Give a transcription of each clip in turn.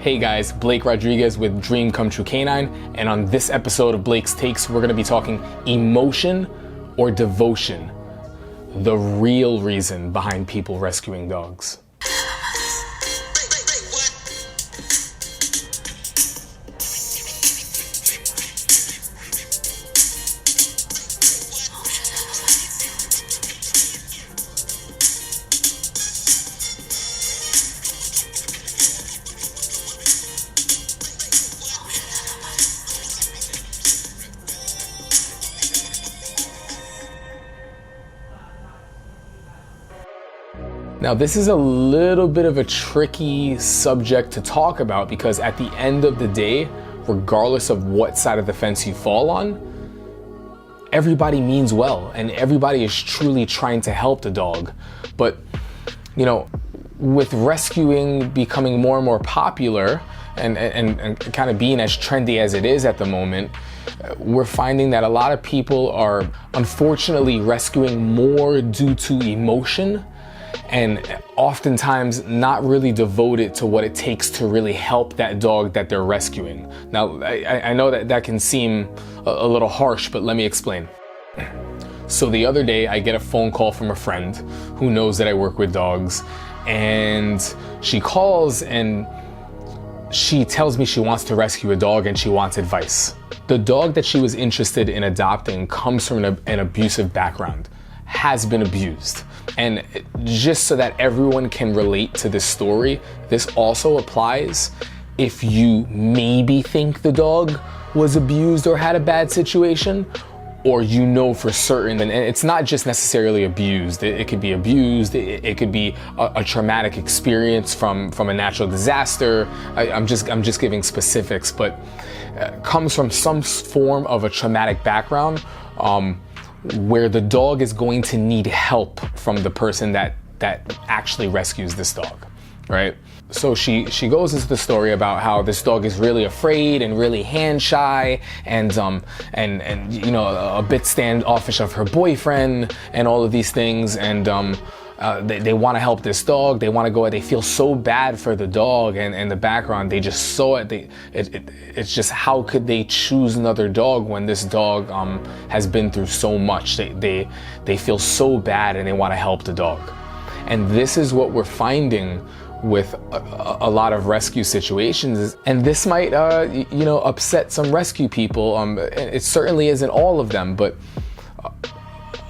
Hey guys, Blake Rodriguez with Dream Come True Canine, and on this episode of Blake's Takes, we're going to be talking emotion or devotion, the real reason behind people rescuing dogs. Now, this is a little bit of a tricky subject to talk about because at the end of the day, regardless of what side of the fence you fall on, everybody means well and everybody is truly trying to help the dog. But, with rescuing becoming more and more popular and kind of being as trendy as it is at the moment, we're finding that a lot of people are unfortunately rescuing more due to emotion and oftentimes not really devoted to what it takes to really help that dog that they're rescuing. Now, I know that can seem a little harsh, but let me explain. So the other day, I get a phone call from a friend who knows that I work with dogs, and she calls and she tells me she wants to rescue a dog and she wants advice. The dog that she was interested in adopting comes from an abusive background, has been abused. And just so that everyone can relate to this story, this also applies if you maybe think the dog was abused or had a bad situation, or you know for certain, and it's not just necessarily abused. It could be abused, it could be a traumatic experience from a natural disaster. I'm just giving specifics, but comes from some form of a traumatic background, where the dog is going to need help from the person that actually rescues this dog, right? So she goes into the story about how this dog is really afraid and really hand shy and a bit standoffish of her boyfriend and all of these things, and they want to help this dog. They want to go. They feel so bad for the dog, and in the background they just saw it. It's just, how could they choose another dog when this dog has been through so much? They feel so bad and they want to help the dog. And this is what we're finding with a lot of rescue situations, and this might upset some rescue people. It certainly isn't all of them, but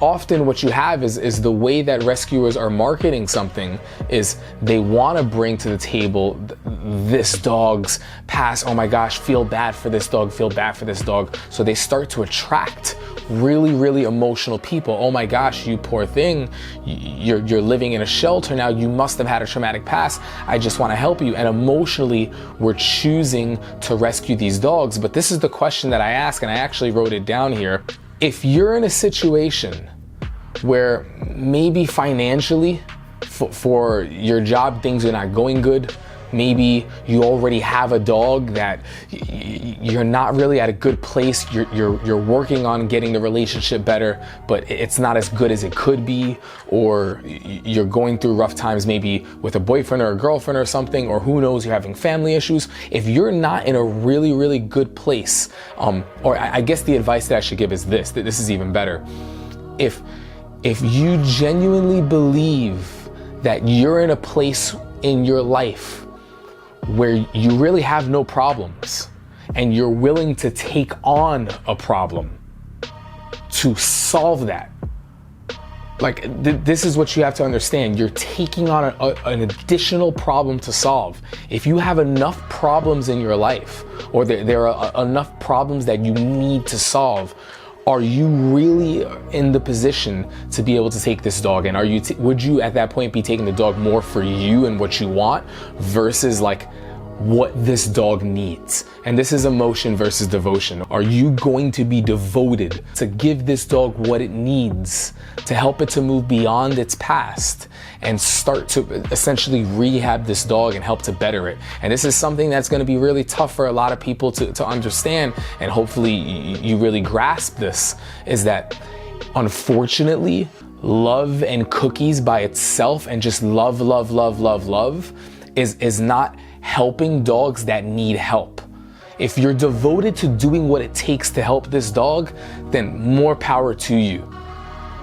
often what you have is the way that rescuers are marketing something is they want to bring to the table this dog's past. Oh my gosh, feel bad for this dog, feel bad for this dog. So they start to attract really, really emotional people. Oh my gosh, you poor thing. You're living in a shelter now. You must have had a traumatic past. I just want to help you. And emotionally, we're choosing to rescue these dogs. But this is the question that I ask, and I actually wrote it down here. If you're in a situation where maybe financially for your job, things are not going good, maybe you already have a dog that you're not really at a good place, you're working on getting the relationship better, but it's not as good as it could be, or you're going through rough times maybe with a boyfriend or a girlfriend or something, or who knows, you're having family issues. If you're not in a really, really good place, or I guess the advice that I should give is this, that this is even better. If you genuinely believe that you're in a place in your life where you really have no problems and you're willing to take on a problem to solve that, this is what you have to understand. You're taking on an additional problem to solve. If you have enough problems in your life, or there are enough problems that you need to solve, are you really in the position to be able to take this dog? And would you at that point be taking the dog more for you and what you want versus what this dog needs? And this is emotion versus devotion. Are you going to be devoted to give this dog what it needs to help it to move beyond its past and start to essentially rehab this dog and help to better it? And this is something that's going to be really tough for a lot of people to understand, and hopefully you really grasp this, is that unfortunately, love and cookies by itself and just love is not helping dogs that need help. If you're devoted to doing what it takes to help this dog, then more power to you.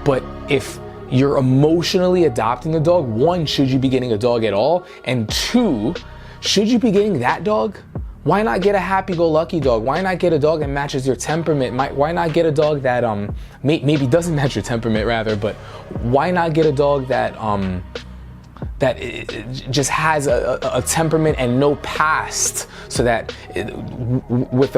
But if you're emotionally adopting a dog, one, should you be getting a dog at all? And two, should you be getting that dog? Why not get a happy-go-lucky dog? Why not get a dog that matches your temperament? Why not get a dog that maybe doesn't match your temperament rather, but why not get a dog that that just has a temperament and no past, so that with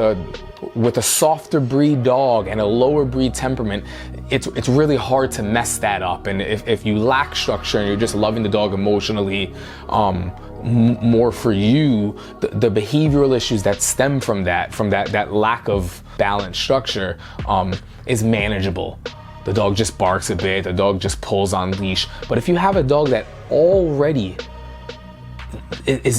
a softer breed dog and a lower breed temperament, it's really hard to mess that up. And if you lack structure and you're just loving the dog emotionally, more for you, the behavioral issues that stem from that lack of balanced structure is manageable. The dog just barks a bit, the dog just pulls on leash. But if you have a dog that already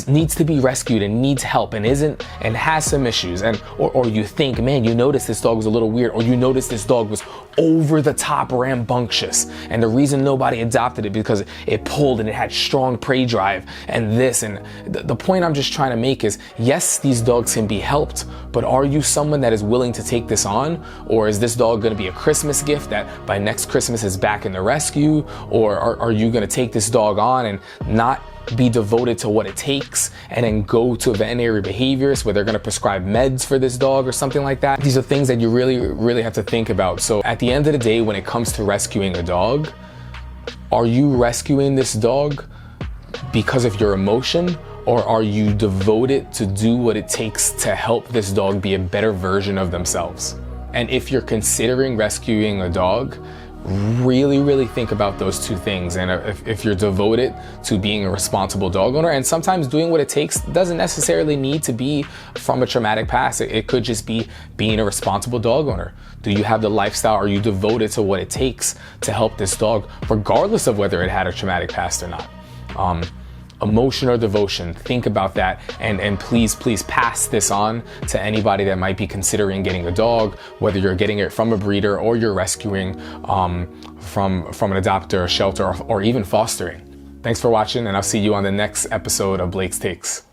needs to be rescued and needs help and has some issues, or you think, man, you notice this dog was a little weird, or you notice this dog was over the top rambunctious, and the reason nobody adopted it because it pulled and it had strong prey drive and this, and the point I'm just trying to make is, yes, these dogs can be helped, but are you someone that is willing to take this on? Or is this dog going to be a Christmas gift that by next Christmas is back in the rescue? Or are you going to take this dog on and not be devoted to what it takes and then go to a veterinary behaviorist where they're going to prescribe meds for this dog or something like that? These are things that you really have to think about. So at the end of the day, when it comes to rescuing a dog, are you rescuing this dog because of your emotion, or are you devoted to do what it takes to help this dog be a better version of themselves? And if you're considering rescuing a dog, really think about those two things. And if you're devoted to being a responsible dog owner, and sometimes doing what it takes doesn't necessarily need to be from a traumatic past. It could just be being a responsible dog owner. Do you have the lifestyle? Are you devoted to what it takes to help this dog, regardless of whether it had a traumatic past or not? Emotion or devotion, think about that, and please pass this on to anybody that might be considering getting a dog, whether you're getting it from a breeder or you're rescuing from an adopter, or shelter, or even fostering. Thanks for watching, and I'll see you on the next episode of Blake's Takes.